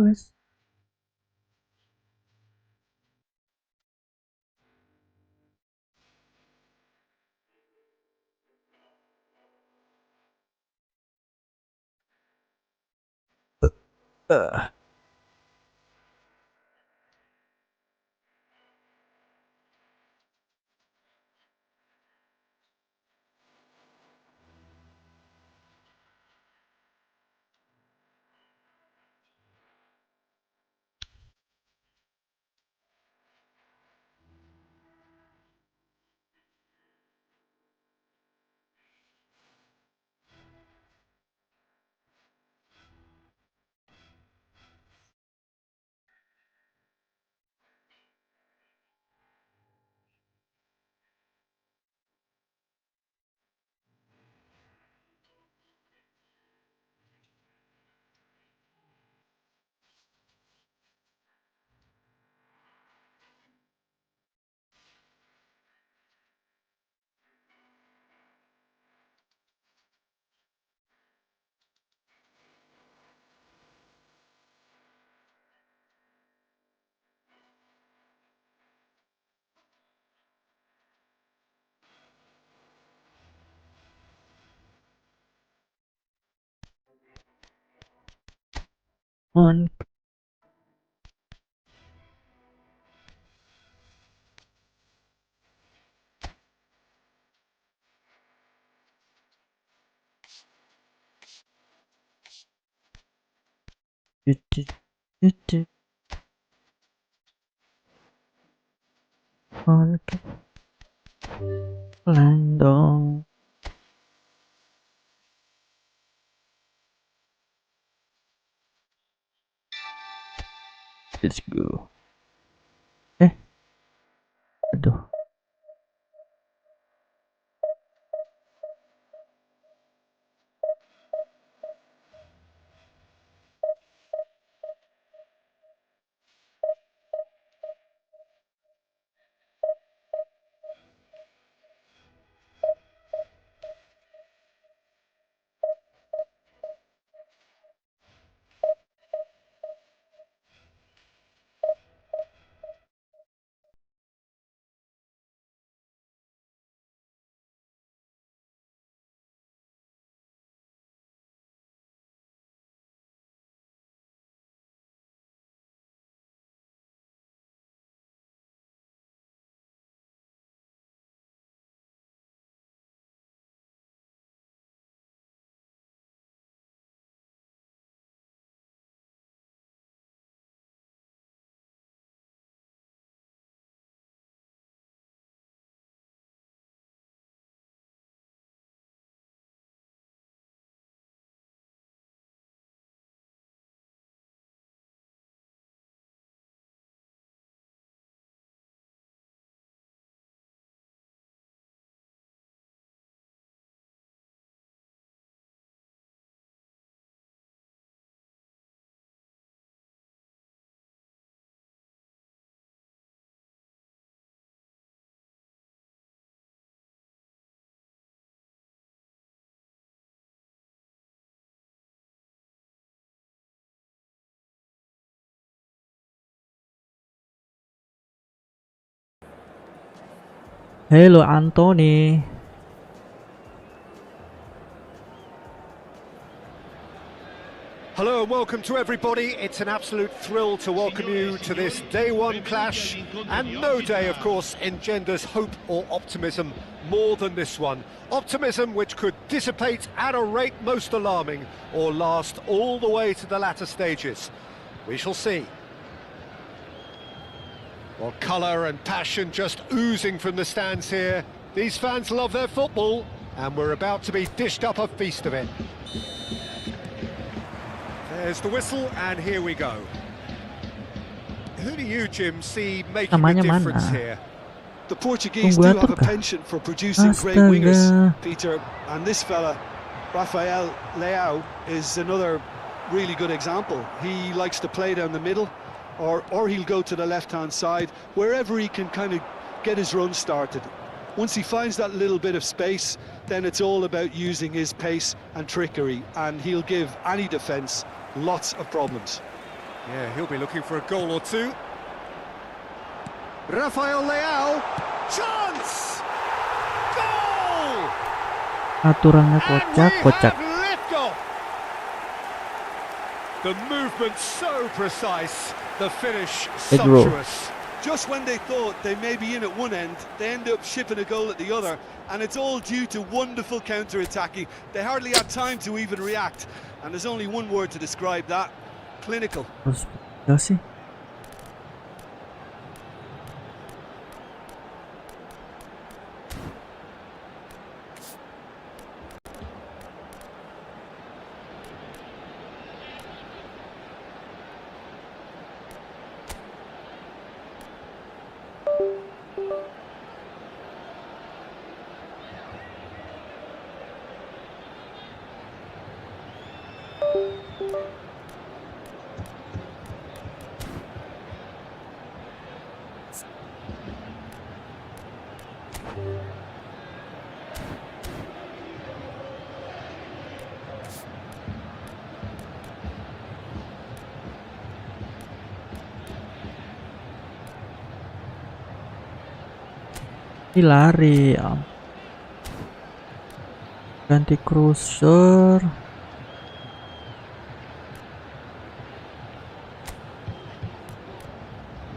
wes. Uh. On. Lando. Let's go. Aduh. Halo Anthony. Hello and welcome to everybody. It's an absolute thrill to welcome you to this day one clash, and no day, of course, engenders hope or optimism more than this one. Optimism which could dissipate at a rate most alarming or last all the way to the latter stages. We shall see. Well, colour and passion just oozing from the stands here. These fans love their football, and we're about to be dished up a feast of it. There's the whistle, and here we go. Who do you, Jim, see making the difference here? The Portuguese do have a penchant for producing great wingers, Peter, and this fella, Rafael Leao, is another really good example. He likes to play down the middle, or he'll go to the left-hand side, wherever he can kind of get his run started. Once he finds that little bit of space, then it's all about using his pace and trickery, and he'll give any defence lots of problems. Yeah, he'll be looking for a goal or two. Rafael Leao, chance! Goal! Aturannya And we kocak. have liftoff! The movement so precise, the finish Pedro. sumptuous. Just when they thought they may be in at one end, they end up shipping a goal at the other, and it's all due to wonderful counter-attacking. They hardly had time to even react, and there's only one word to describe that: clinical. Terus ya sih. Ini lari ya. Ganti cruiser.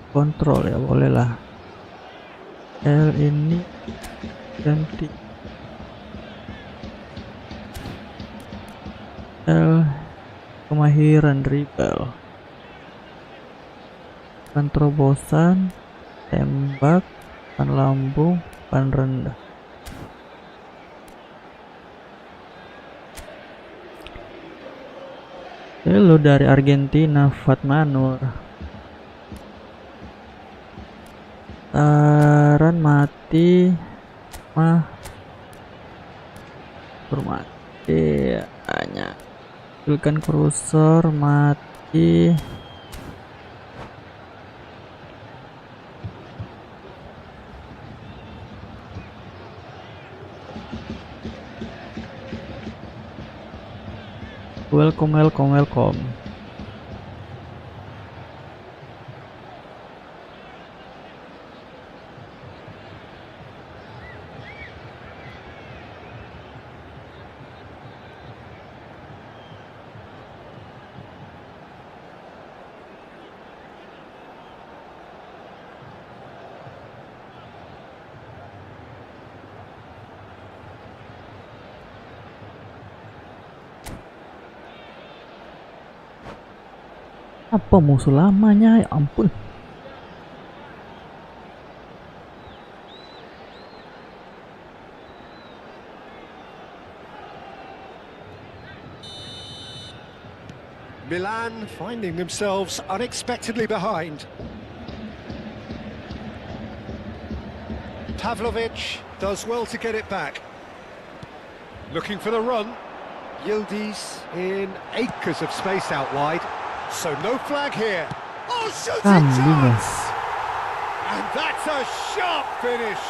Kontrol ya, boleh lah. L ini ganti L, kemahiran dribble, ban terobosan, tembak, ban lambung, ban rendah. Lo dari Argentina, Fatmanur. Taran mati, bermati hanya pilkan cruiser mati. Welcome. Apa musuh lamanya, ya ampun. Milan finding themselves unexpectedly behind. Pavlovic does well to get it back. Looking for the run. Yildiz in acres of space out wide. So no flag here. Oh, shooting chance! And that's a sharp finish.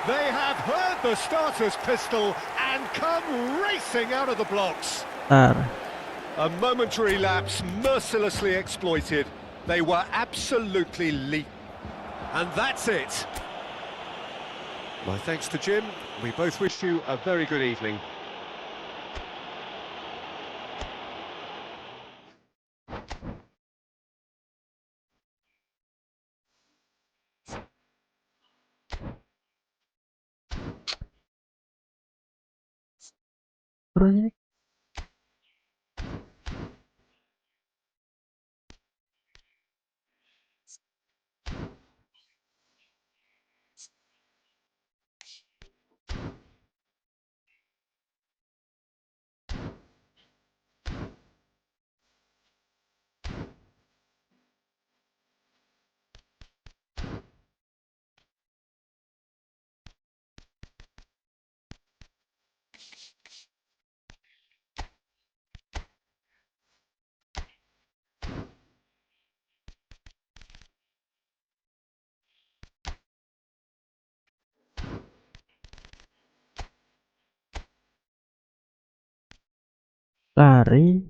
They have heard the starter's pistol and come racing out of the blocks. A momentary lapse mercilessly exploited. They were absolutely lethal. And that's it. My thanks to Jim. We both wish you a very good evening. Terus lari.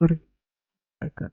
Agak.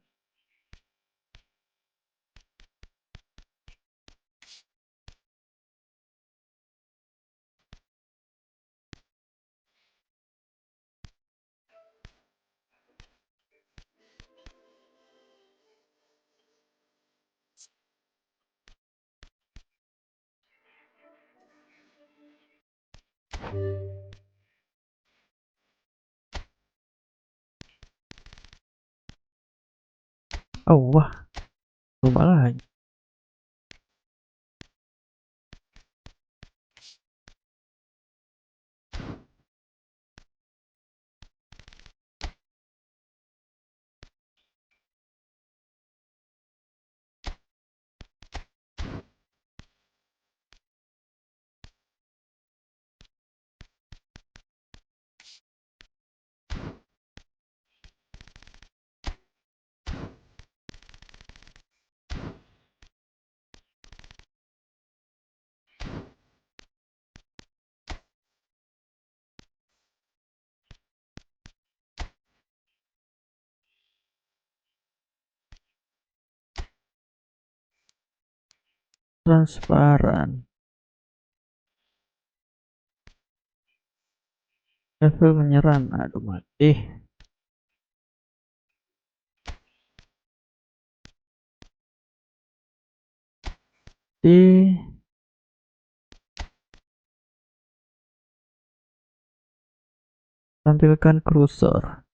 Oh wah, lupa lagi. Transparan. Level menyerang. Aduh mati. Tampilkan cursor.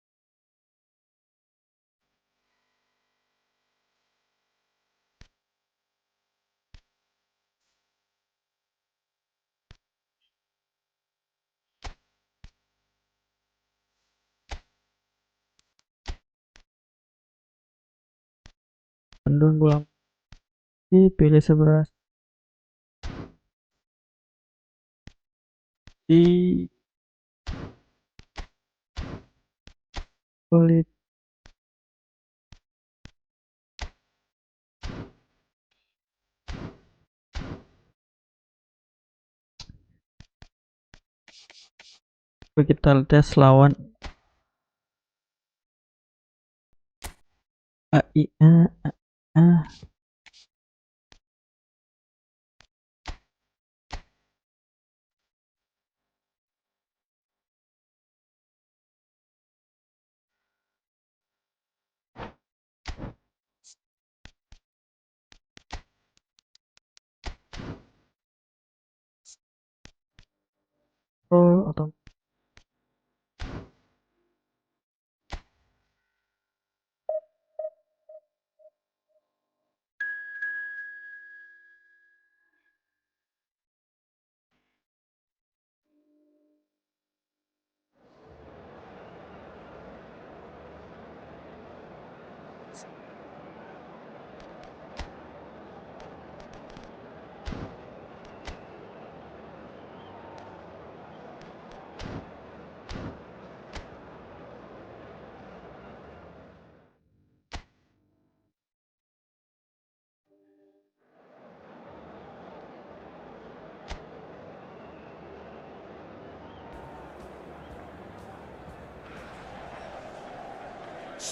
Pendun bola pilih 11 di kulit kita tes lawan A. Roll atau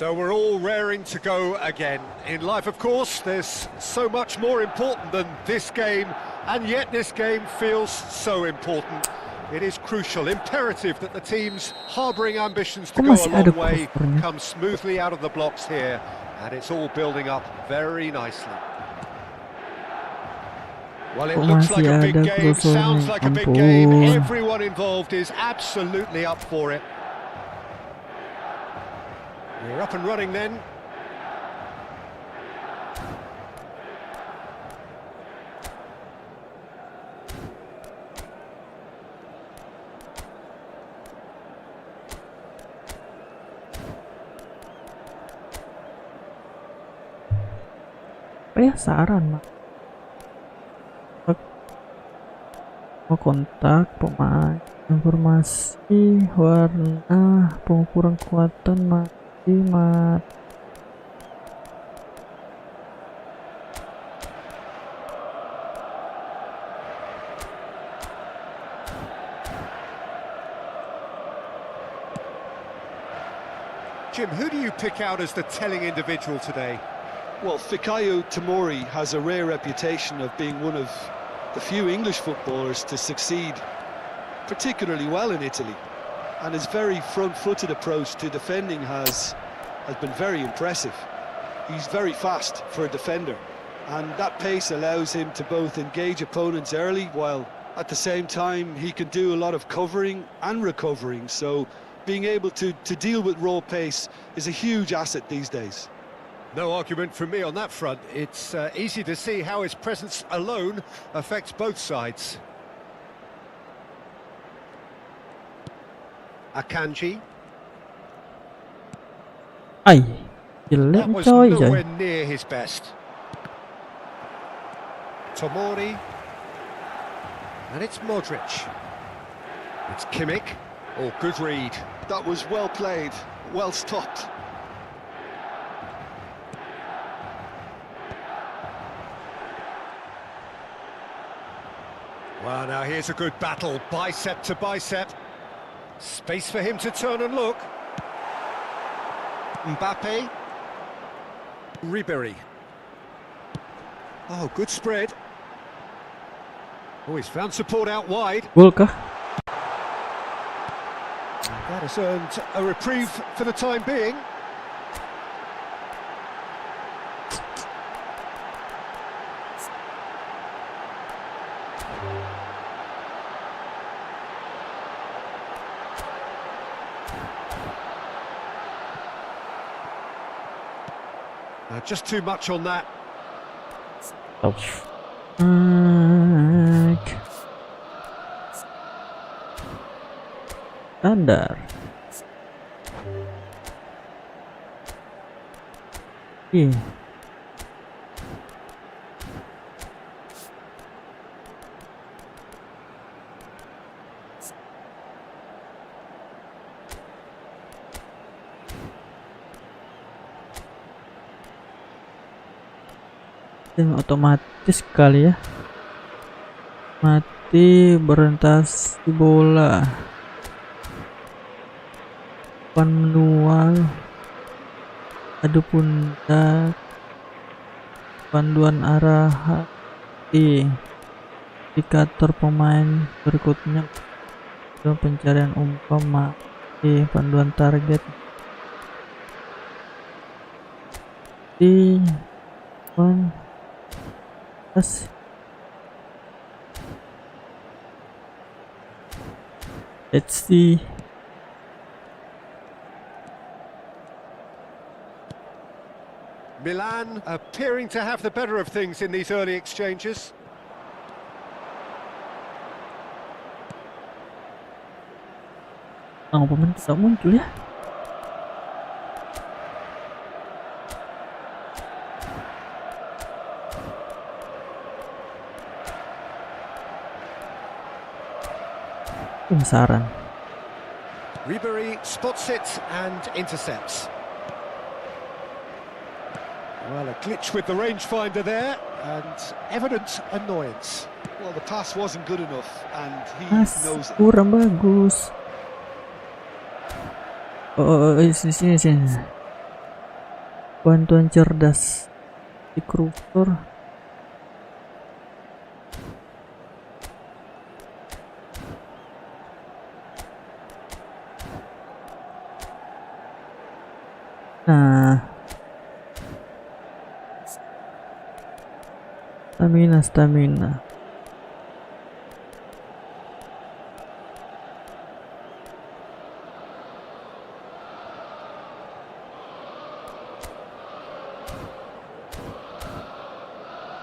So we're all raring to go again. In life, of course, there's so much more important than this game, and yet this game feels so important. It is crucial, imperative that the teams harbouring ambitions to go a long way come smoothly out of the blocks here, and it's all building up very nicely. Well, it looks like a big game, sounds like a big game. Everyone involved is absolutely up for it. We're up and running then. ya saran mak mau kontak pemain, informasi, warna, pengukuran kekuatan, mati, mat. Jim, who do you pick out as the telling individual today? Well, Fikayo Tomori has a rare reputation of being one of the few English footballers to succeed particularly well in Italy, and his very front-footed approach to defending has been very impressive. He's very fast for a defender, and that pace allows him to both engage opponents early, while at the same time he can do a lot of covering and recovering, so being able to deal with raw pace is a huge asset these days. No argument from me on that front. It's easy to see how his presence alone affects both sides. Akanji. Ay, That jelek was coy. nowhere near his best. Tomori. And it's Modric. It's Kimmich. Oh, good read. That was well played, well stopped. Well, now here's a good battle, bicep to bicep. Space for him to turn and look. Mbappe. Ribery. Oh, good spread. Oh, he's found support out wide. Gol kah? That has earned a reprieve for the time being. Just too much on that. Standar. Ih. Otomatis kali ya, mati berentasi bola, manual, adu pundak, panduan arah, indikator pemain berikutnya, pencarian umpan, panduan target, let's see. Milan appearing to have the better of things in these early exchanges. Oh, pemain tidak muncul ya. Saran. Ribery spots it and intercepts. Well, a glitch with the rangefinder there, and evident annoyance. Well, the pass wasn't good enough, and he knows it. Kurang bagus. Sini. Bantuan cerdas di Kruktor. Nah, stamina.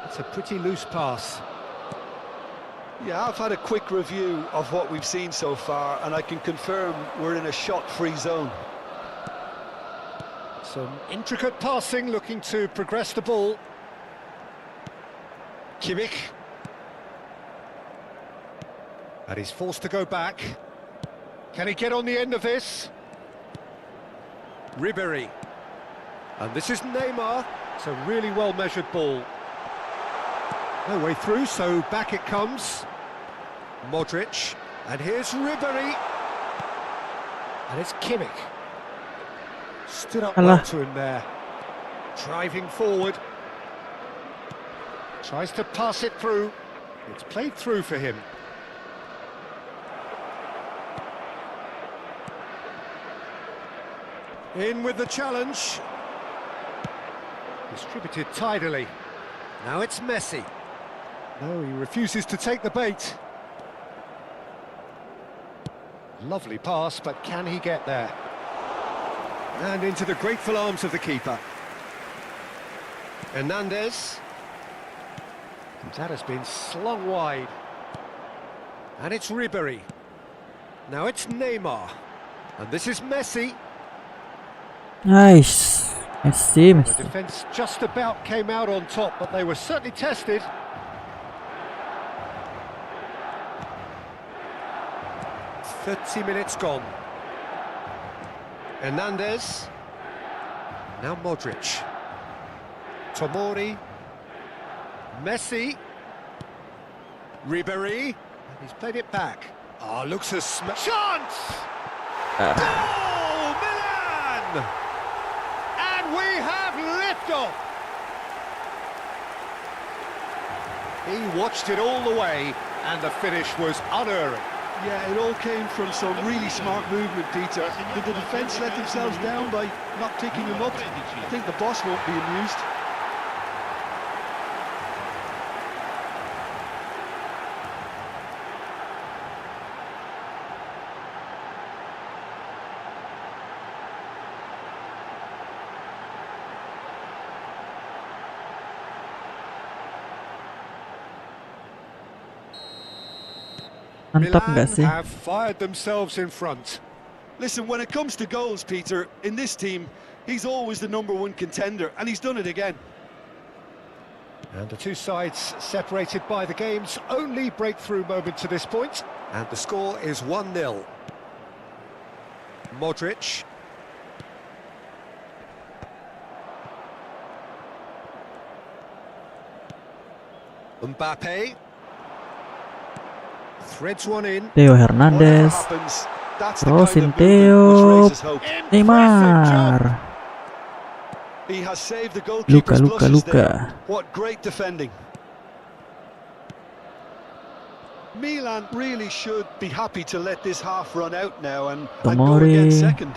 It's a pretty loose pass. Yeah, I've had a quick review of what we've seen so far, and I can confirm we're in a shot-free zone. Some intricate passing, looking to progress the ball. Kimmich. And he's forced to go back. Can he get on the end of this? Ribery. And this is Neymar. It's a really well-measured ball. No way through, so back it comes. Modric. And here's Ribery. And it's Kimmich. Stood up Alah. well to him there. Driving forward. Tries to pass it through. It's played through for him. In with the challenge. Distributed tidily. Now it's Messi. No, he refuses to take the bait. Lovely pass, but can he get there? And into the grateful arms of the keeper. Hernandez. And that has been slung wide. And it's Ribery. Now it's Neymar. And this is Messi. Nice. Messi, The Messi. defence just about came out on top, but they were certainly tested. "30 minutes gone. Hernandez. Now Modric. Tomori. Messi. Ribery. And he's played it back. Ah, looks a chance! Goal, Milan! And we have liftoff! He watched it all the way, and the finish was unerring. Yeah, it all came from some really smart movement, Peter. Did the defence let themselves down by not picking him up? I think the boss won't be amused. Mantap Milan nggak sih? have fired themselves in front. Listen, when it comes to goals, Peter, in this team, he's always the #1 contender, and he's done it again. And the two sides separated by the game's only breakthrough moment to this point. And the score is 1-0. Modric. Mbappe. Threads one in. Theo Hernandez. Crossing Theo. Neymar. He has saved the goalkeeper's blushes there. Luka. What great defending. Milan really should be happy to let this half run out now and go Tomori. again second.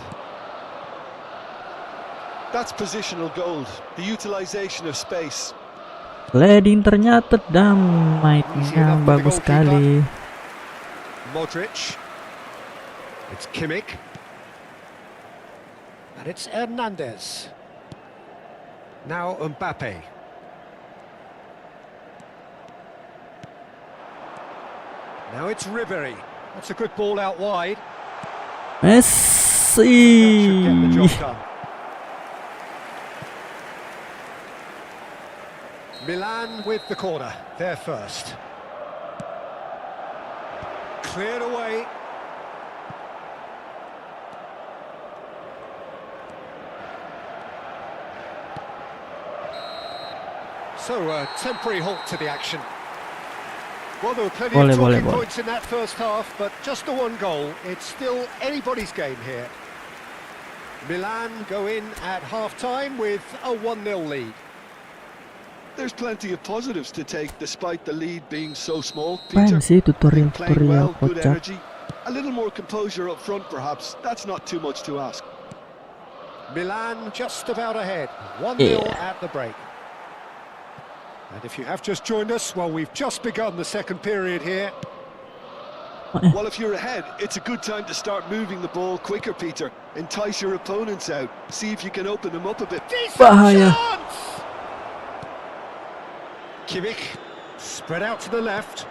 That's positional gold, the utilisation of space. Leading ternyata damai. Yang bagus sekali. Modric. It's Kimmich. And it's Hernandez. Now Mbappe. Now it's Ribery. That's a good ball out wide. That should get the Messi. job done. Milan with the corner. They're first. Cleared away. So a temporary halt to the action. Well, there were plenty of talking points in that first half, but just the one goal. It's still anybody's game here. Milan go in at half-time with a 1-0 lead. There's plenty of positives to take despite the lead being so small. Apaan Peter, sih playing tutorial well, good kocak? energy. A little more composure up front perhaps. That's not too much to ask. Milan just about ahead. 1-0 at the break. And if you have just joined us, well, we've just begun the second period here. Well, if you're ahead, it's a good time to start moving the ball quicker, Peter. Entice your opponents out. See if you can open them up a bit. Decent Bahaya. chance! Kimmich, spread out to the left.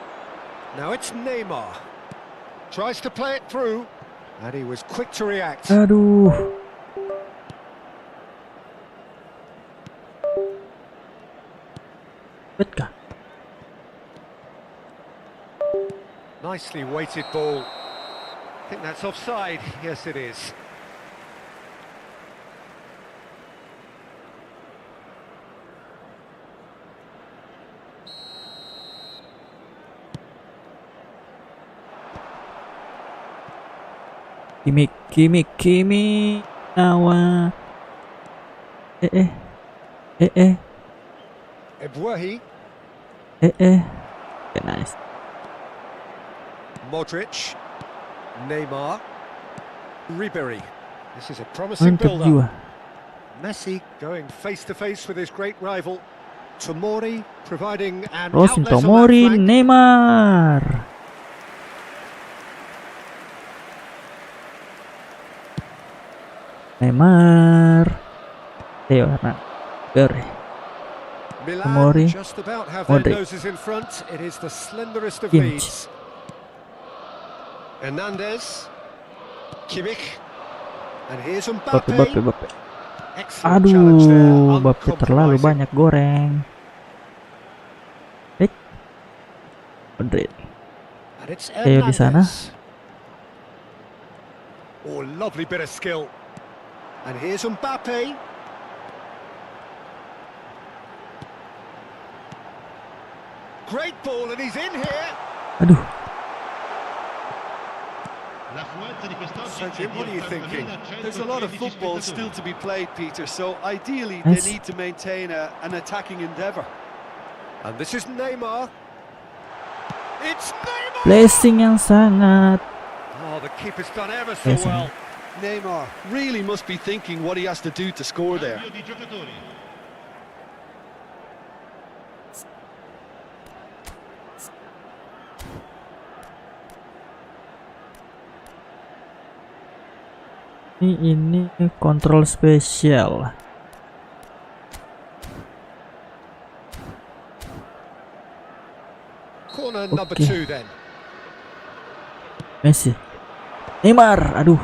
Now it's Neymar. Tries to play it through, and he was quick to react. Aduh. Betkah? Nicely weighted ball. I think that's offside. Yes, it is. Kimi. Nawa. Ebouahi, Okay, nice. Modric, Neymar, Ribery. This is a promising Mantap build-up. jiwa. Messi going face-to-face with his great rival. Tomori providing an Crossing outlet on that Tomori, flank. Neymar. Neymar. Theo Hernandez. Milan Tomori, just about have their Modric. noses in front. It is the slenderest of Kimmich. leads. Hernandez, Kimmich, and here's Bape. Mbappe. Excellent challenge there, Aduh, Bape terlalu uncompromising. banyak goreng. Madrid. And it's Theo di sana. Hernandez. Oh, lovely bit of skill. And here's Mbappe. Great ball, and he's in here. Aduh, So, Jim, what are you thinking? There's a lot of football still to be played, Peter, so ideally Yes. they need to maintain an attacking endeavour. And this is Neymar. It's Neymar! blessing yang sangat. Oh, the keeper's done ever so Yes, well. Neymar really must be thinking what he has to do to score there. Ini kontrol spesial. Corner number Okay. 2 then. Messi. Neymar, aduh.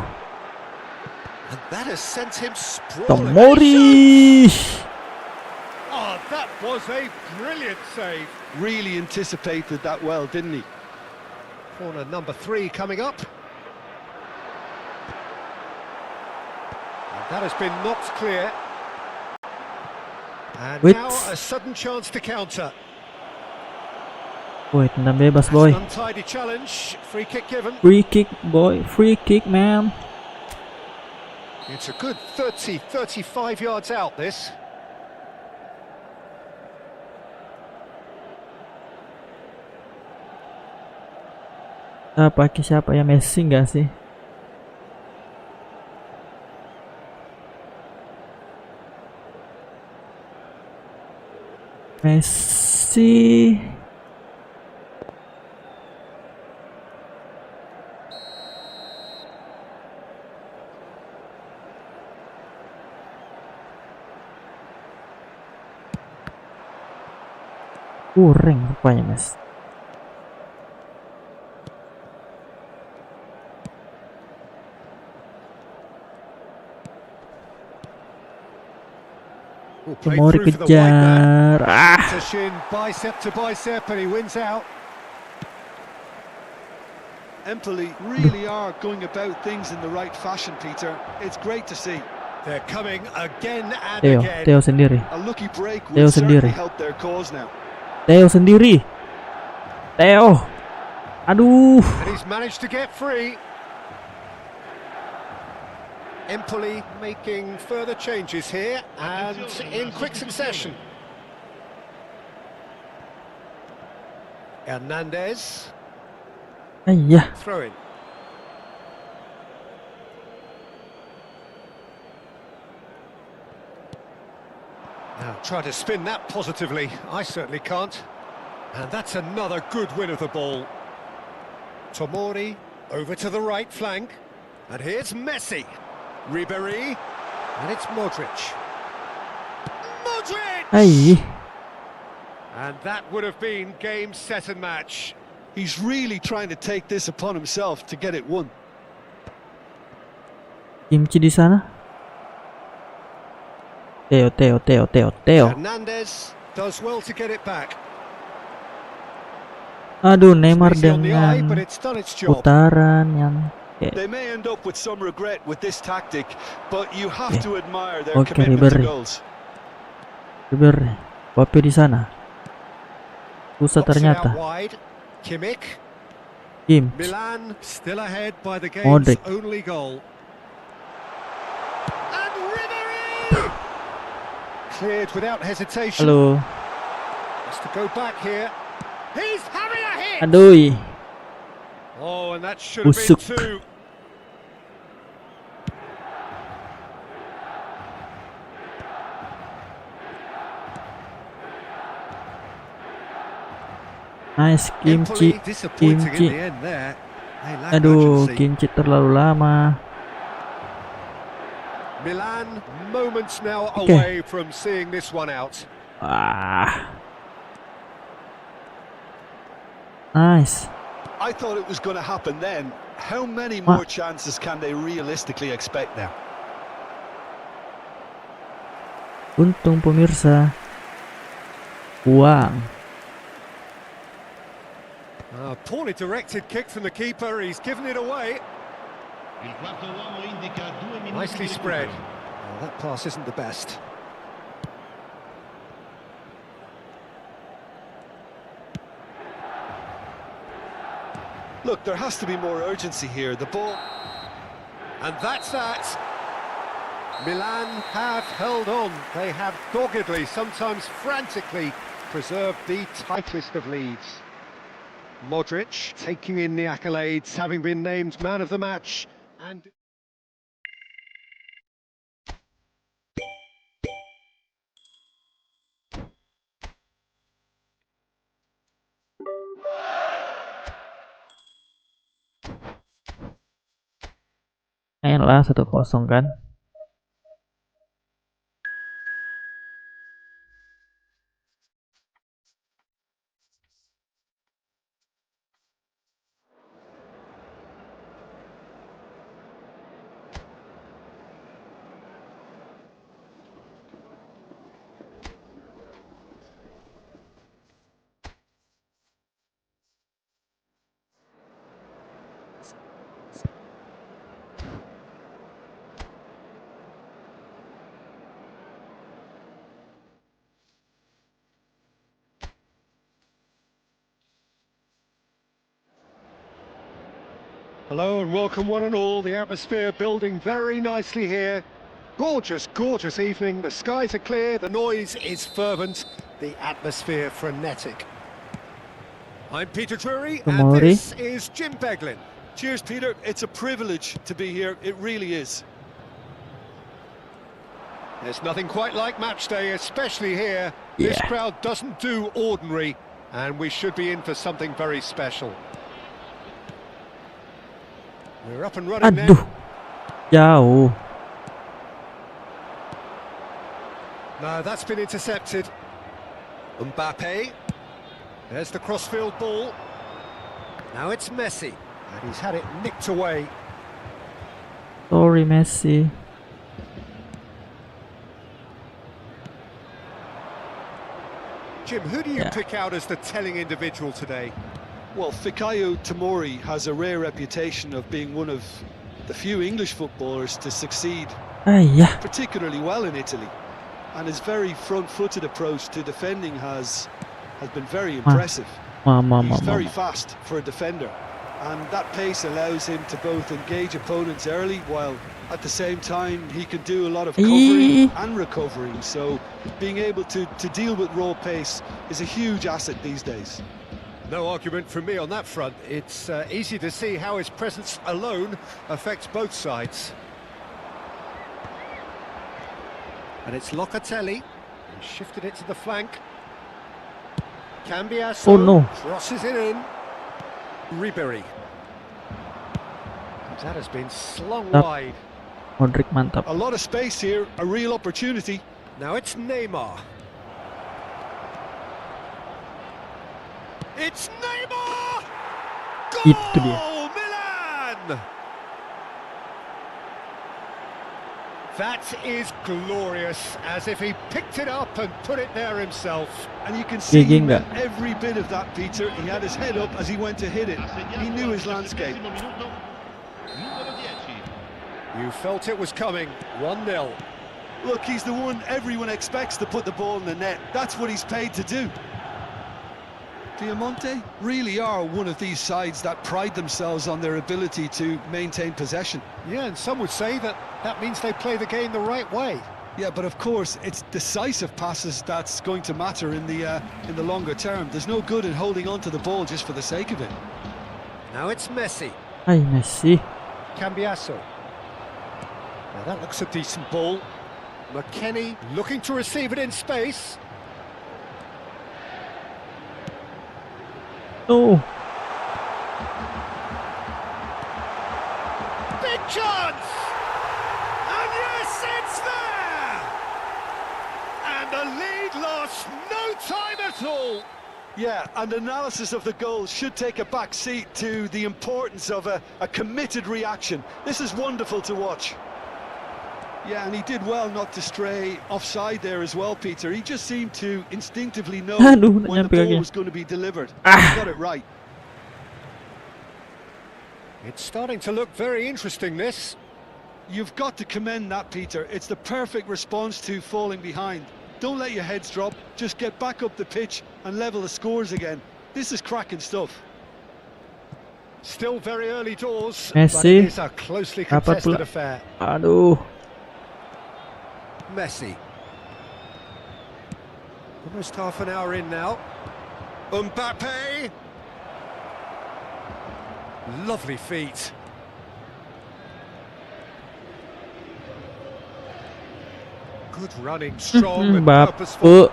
And that has sent him sprawling. Tomori. Oh, that was a brilliant save. Really anticipated that well, didn't he? Corner number 3 coming up. And that has been knocked clear. And Wait. now a sudden chance to counter. Woi, tendang bebas That's boy. an untidy challenge. Free kick given. Free kick boy, free kick man. It's a good 35 yards out, this. Pakai siapa ya, Messi nggak sih? Messi. Kurang rupanya, Mas. Played Tomori through for the wide man. kejar. Ah, To shin, bicep to bicep, and he wins out. Empoli really are going about things in the right fashion, Peter. It's great to see. They're coming again and Theo again. sendiri. A lucky break Theo will certainly sendiri. help their cause now. Theo sendiri. Theo. Aduh. And he's managed to get free. Empoli making further changes here, and in quick succession. Hernandez, Iya. throw in. Now try to spin that positively. I certainly can't. And that's another good win of the ball. Tomori over to the right flank. And here's Messi. Ribery. And it's Modric. Modric! Ay. And that would have been game, set and match. He's really trying to take this upon himself to get it won. Kimchi di sana. Theo. Hernandez does well to get it back. Aduh, Neymar Spacey on the eye, but dengan it's done its job. putaran yang They may end up with some regret with this tactic, but you have to admire their Okay, commitment to Ribery. goals. Ribery. Bape di sana. Pusat Boxing out ternyata. wide. Kimmich. Kim. Milan still ahead by the game's Modric. only goal. And Ribery! Cleared without hesitation. Halo. Has to go back here. He's having a hit. Aduh. Oh, and that should have been two. Nice kimchi. Kimchi. Aduh, kimchi terlalu lama. Milan moments now away from seeing this one out. Nice. I thought it was going to happen then. How many more chances can they realistically expect now? Untung pemirsa. Uang. Poorly directed kick from the keeper. He's given it away. Nicely spread. Oh, that pass isn't the best. Look, there has to be more urgency here. The ball... And that's that. Milan have held on. They have doggedly, sometimes frantically, preserved the tightest of leads. Modric taking in the accolades, having been named man of the match. And Mainlah 1-0 kan. hello and welcome one and all. The atmosphere building very nicely here. Gorgeous, gorgeous evening. The skies are clear, the noise is fervent, the atmosphere frenetic. I'm Peter Drury and this is Jim Beglin. Cheers, Peter. It's a privilege to be here. It really is. There's nothing quite like match day, especially here. This crowd doesn't do ordinary, and we should be in for something very special. We're up and running now. Jauh. No, that's been intercepted. Mbappe. There's the crossfield ball. Now it's Messi, and he's had it nicked away. Sorry, Messi. Jim, who do you pick out as the telling individual today? Well, Fikayo Tomori has a rare reputation of being one of the few English footballers to succeed particularly well in Italy, and his very front-footed approach to defending has been very impressive. He's very fast for a defender, and that pace allows him to both engage opponents early, while at the same time he can do a lot of covering and recovering, so being able to deal with raw pace is a huge asset these days. No argument from me on that front. It's easy to see how his presence alone affects both sides. And it's Locatelli. He shifted it to the flank. Cambiasso crosses it in. Ribery. That has been slung wide. Modric mantap. A lot of space here, a real opportunity. Now it's Neymar. It's Neymar! Goal! Milan! That is glorious, as if he picked it up and put it there himself. And you can see he meant every bit of that, Peter. He had his head up as he went to hit it. He knew his landscape. You felt it was coming. 1-0. Look, he's the one everyone expects to put the ball in the net. That's what he's paid to do. Piemonte really are one of these sides that pride themselves on their ability to maintain possession. Yeah, and some would say that means they play the game the right way. Yeah, but of course, it's decisive passes that's going to matter in the longer term. There's no good in holding on to the ball just for the sake of it. Now it's Messi. Ay, Messi. Cambiasso. Now that looks a decent ball. McKennie looking to receive it in space. Oh. Big chance! And yes, it's there! And the lead lost no time at all. Yeah, and analysis of the goal should take a back seat to the importance of a committed reaction. This is wonderful to watch. Yeah, and he did well not to stray offside there as well, Peter. He just seemed to instinctively know Aduh, when the nyampe ball kaki. was going to be delivered. He got it right. It's starting to look very interesting, this. You've got to commend that, Peter. It's the perfect response to falling behind. Don't let your heads drop, just get back up the pitch and level the scores again. This is cracking stuff. Still very early doors, Messi. but it is a closely Dapat contested pula. affair. Aduh. Messi. Almost half an hour in now. Mbappe. Lovely feet. Good running, strong and purposeful. Mbappe.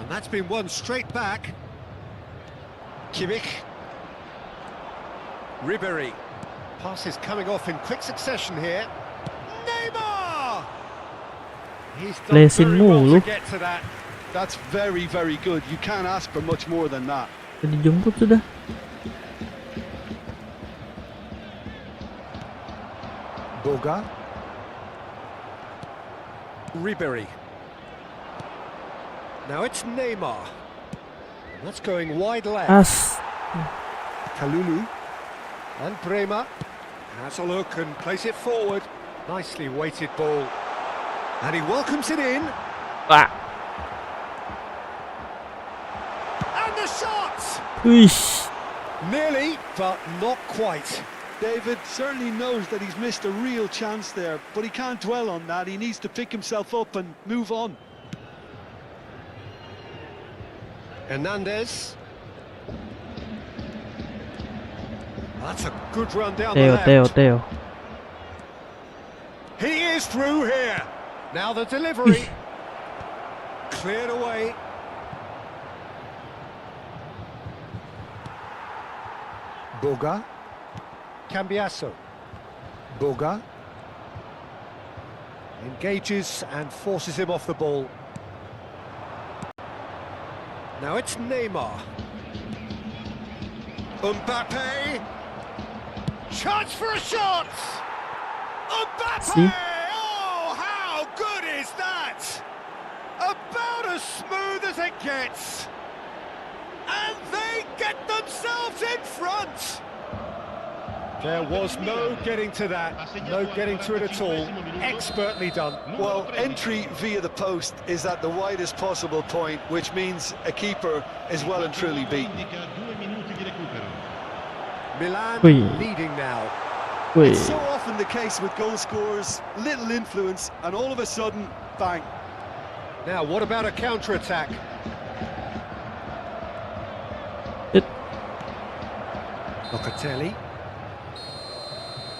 And that's been won straight back. Kimmich. Ribéry. Passes coming off in quick succession here. Neymar! He's done Lesin very well mulu. to get to that. That's very, very good. You can't ask for much more than that. Sudah dijemput sudah. Boga. Ribéry. Now it's Neymar. That's going wide left. As. Kalulu. And Bremer has a look and plays it forward. Nicely weighted ball. And he welcomes it in. Ah. And the shot! Wish. Nearly, but not quite. David certainly knows that he's missed a real chance there, but he can't dwell on that. He needs to pick himself up and move on. Hernandez. That's a good run down the Theo, left. Theo. He is through here. Now the delivery. Cleared away. Boga. Cambiasso. Boga. Engages and forces him off the ball. Now it's Neymar. Mbappe. Chance for a shot! Mbappe! See? Oh, how good is that? About as smooth as it gets. And they get themselves in front. There was no getting to that, no getting to it at all. Expertly done. Well, entry via the post is at the widest possible point, which means a keeper is well and truly beaten. Milan Ui. leading now. Wih. It's so often the case with goal scorers, little influence, and all of a sudden, bang. Now, what about a counter-attack? It. Locatelli.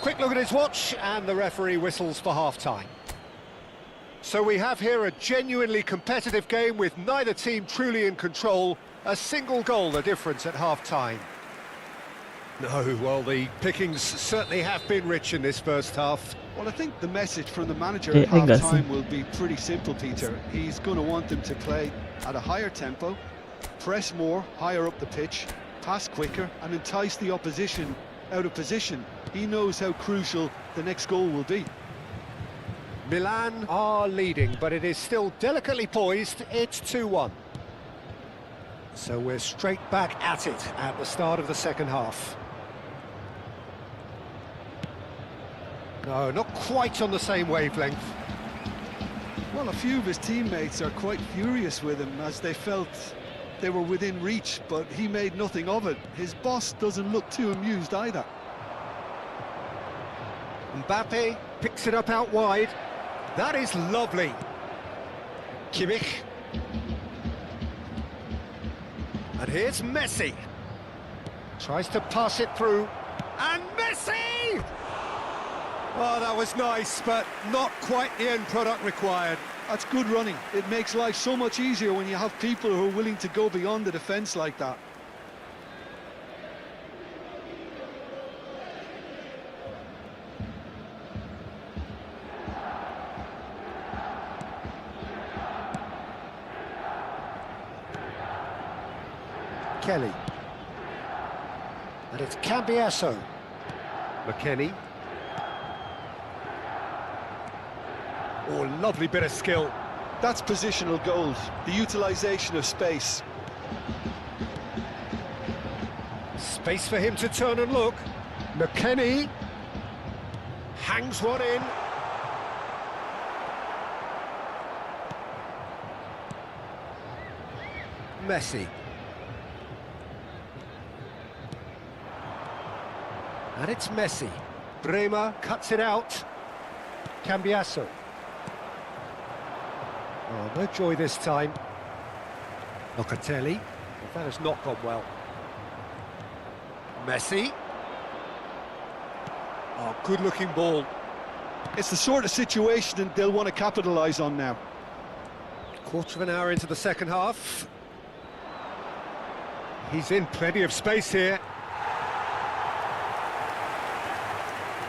Quick look at his watch, and the referee whistles for half-time. So we have here a genuinely competitive game with neither team truly in control. A single goal the difference at half-time. No, well, the pickings certainly have been rich in this first half. Well, I think the message from the manager at enggak half-time sih. will be pretty simple, Peter. He's going to want them to play at a higher tempo, press more, higher up the pitch, pass quicker, and entice the opposition out of position. He knows how crucial the next goal will be. Milan are leading, but it is still delicately poised. It's 2-1. So we're straight back at it at the start of the second half. No, not quite on the same wavelength. Well, a few of his teammates are quite furious with him as they felt they were within reach, but he made nothing of it. His boss doesn't look too amused either. Mbappe picks it up out wide. That is lovely. Kimmich. And here's Messi. Tries to pass it through. And Messi! Oh, that was nice, but not quite the end product required. That's good running. It makes life so much easier when you have people who are willing to go beyond the defence like that. Kelly. And it's Cambiasso. McKennie. Oh, lovely bit of skill. That's positional goals, the utilisation of space. Space for him to turn and look. McKennie hangs one in. Messi. And it's Messi. Bremer cuts it out. Cambiasso. Oh, no joy this time. Locatelli. Well, that has not gone well. Messi. Oh, good-looking ball. It's the sort of situation that they'll want to capitalise on now. Quarter of an hour into the second half. He's in plenty of space here.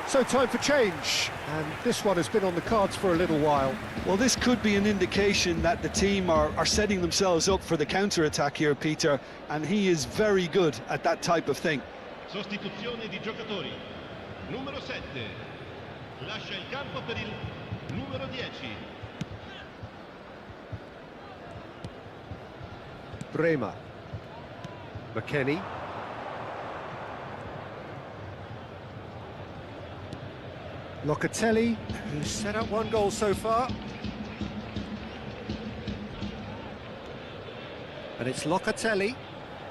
So time for change, and this one has been on the cards for a little while. Well, this could be an indication that the team are setting themselves up for the counter-attack here, Peter, and he is very good at that type of thing. Sostituzione di giocatori. Numero 7. Lascia il campo per il numero 10. Bremer. McKennie. Locatelli, who's set up one goal so far. And it's Locatelli.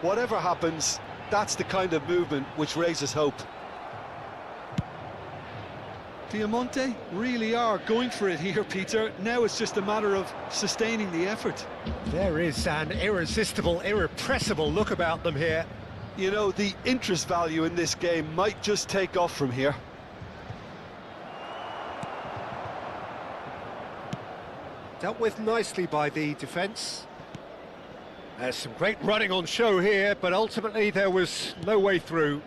Whatever happens, that's the kind of movement which raises hope. Diamante really are going for it here, Peter. Now it's just a matter of sustaining the effort. There is an irresistible, irrepressible look about them here. You know, the interest value in this game might just take off from here. Dealt with nicely by the defence. There's some great running on show here, but ultimately there was no way through.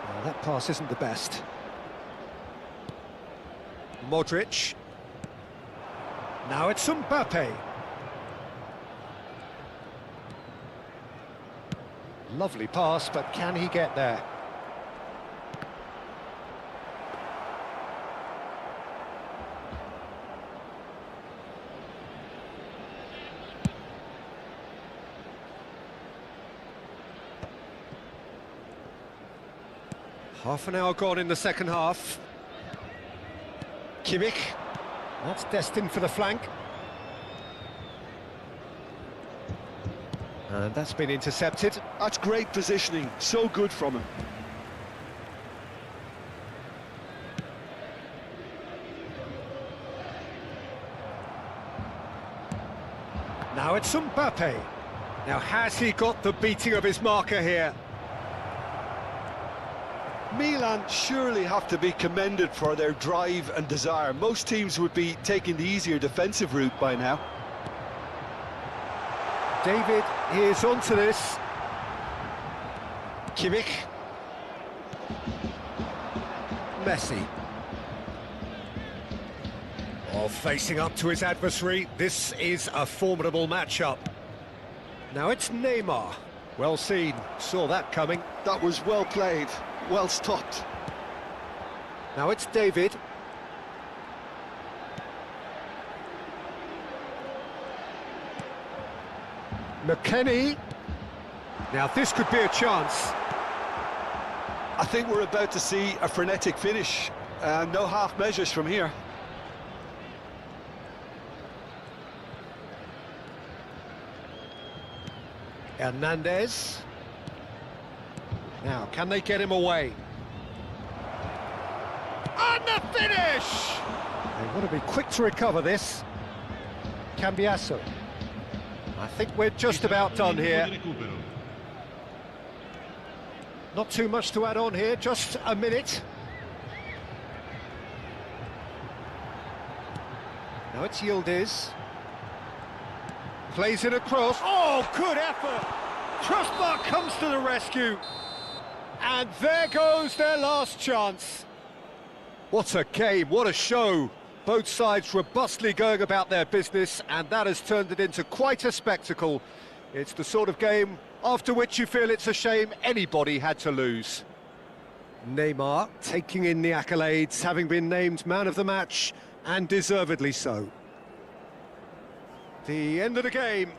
Well, that pass isn't the best. Modric. Now it's Mbappe. Lovely pass, but can he get there? Half an hour gone in the second half. Kimmich. That's destined for the flank. And that's been intercepted. That's great positioning, so good from him. Now it's Mbappe. Now has he got the beating of his marker here? Milan surely have to be commended for their drive and desire. Most teams would be taking the easier defensive route by now. David is onto this. Kimmich. Messi. Oh, facing up to his adversary. This is a formidable matchup. Now it's Neymar. Well seen. Saw that coming. That was well played. Well stopped. Now it's David. McKennie. Now this could be a chance. I think we're about to see a frenetic finish. No half measures from here. Hernandez. Now, can they get him away? And the finish! They want to be quick to recover this. Cambiasso. I think we're just about done here. Not too much to add on here, just a minute. Now it's Yildiz. Plays it across. Oh, good effort! Crossbar comes to the rescue. And there goes their last chance. What a game, what a show. Both sides robustly going about their business, and that has turned it into quite a spectacle. It's the sort of game after which you feel it's a shame anybody had to lose. Neymar taking in the accolades, having been named man of the match, and deservedly so. The end of the game.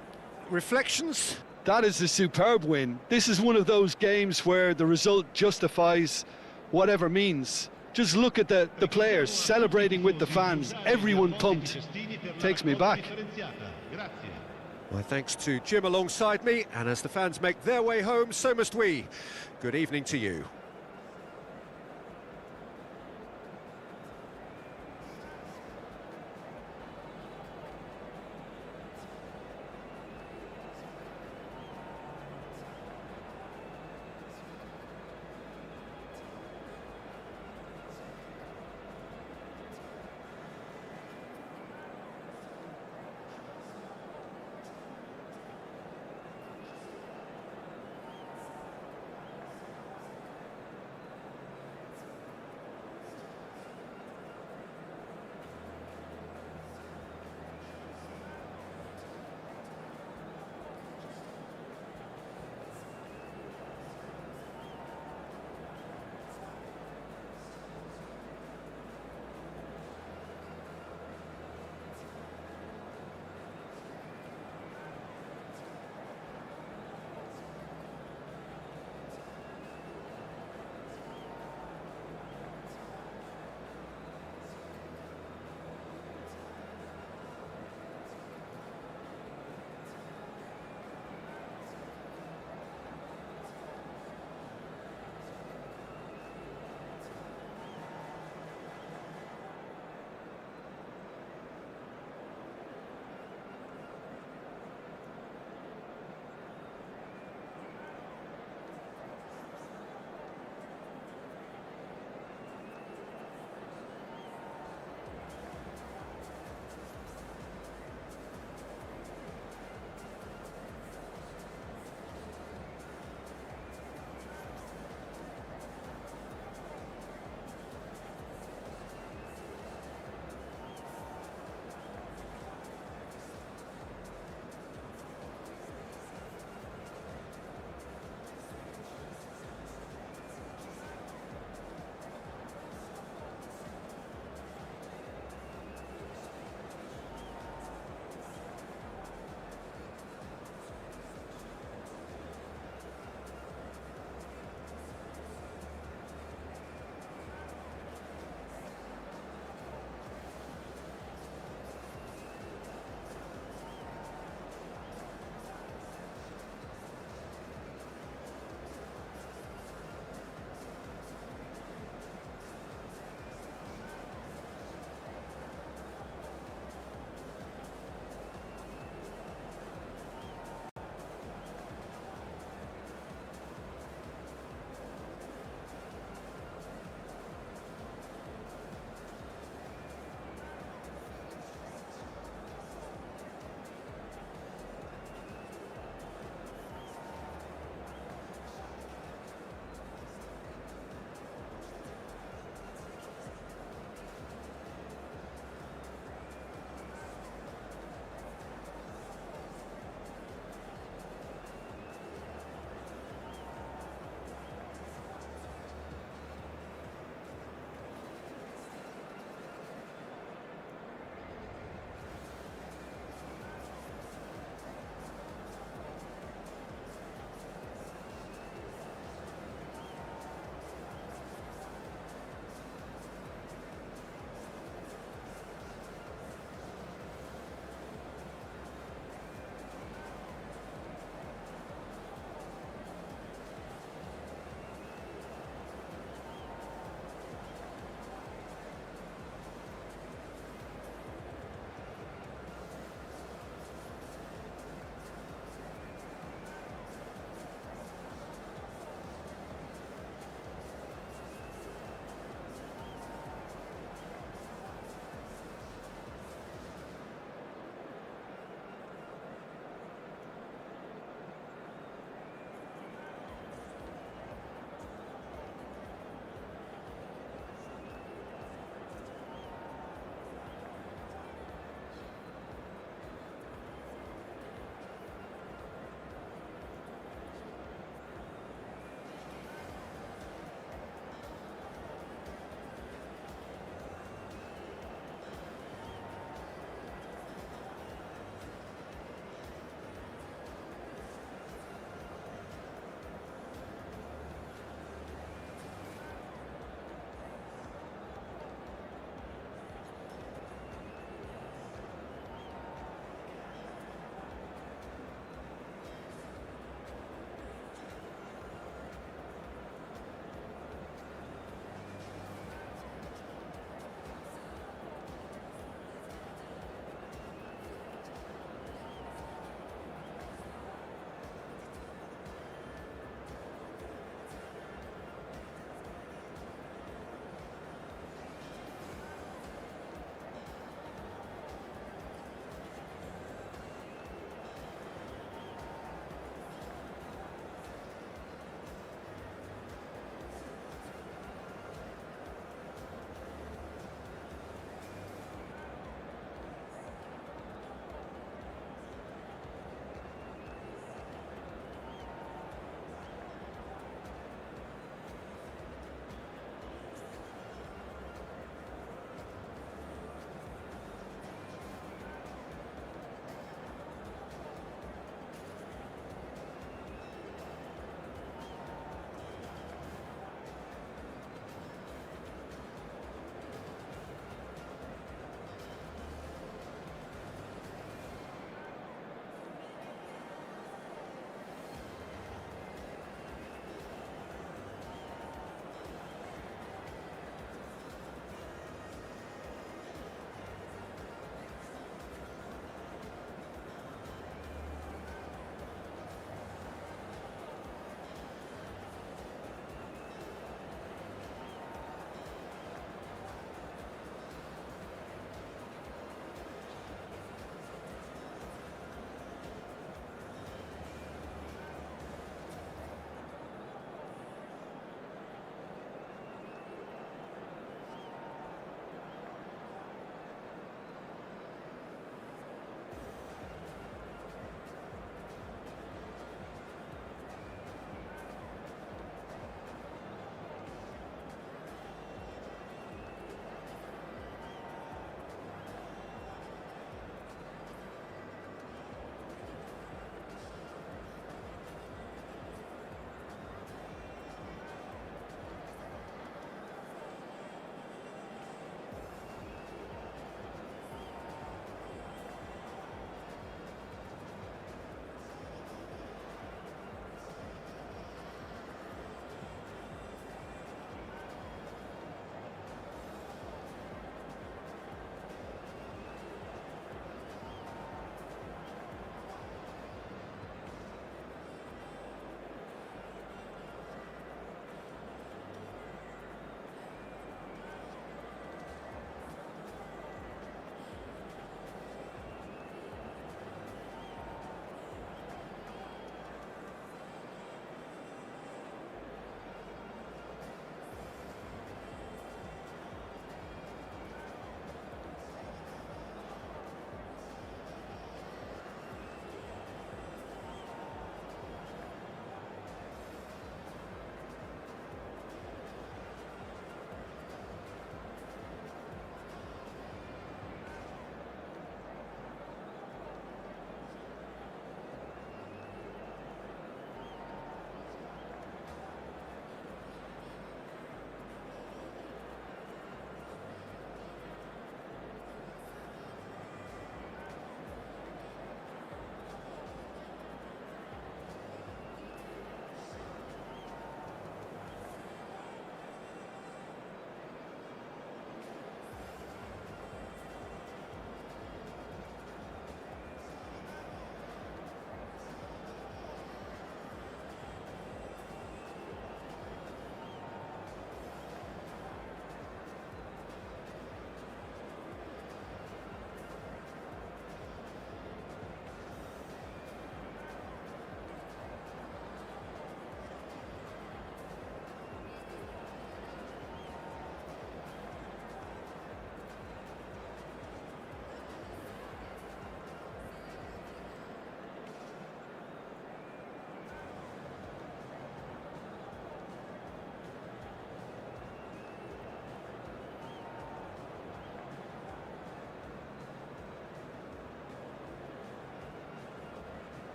Reflections? That is a superb win. This is one of those games where the result justifies whatever means. Just look at the players celebrating with the fans, everyone pumped. Takes me back. My thanks to Jim alongside me, and as the fans make their way home, so must we. Good evening to you.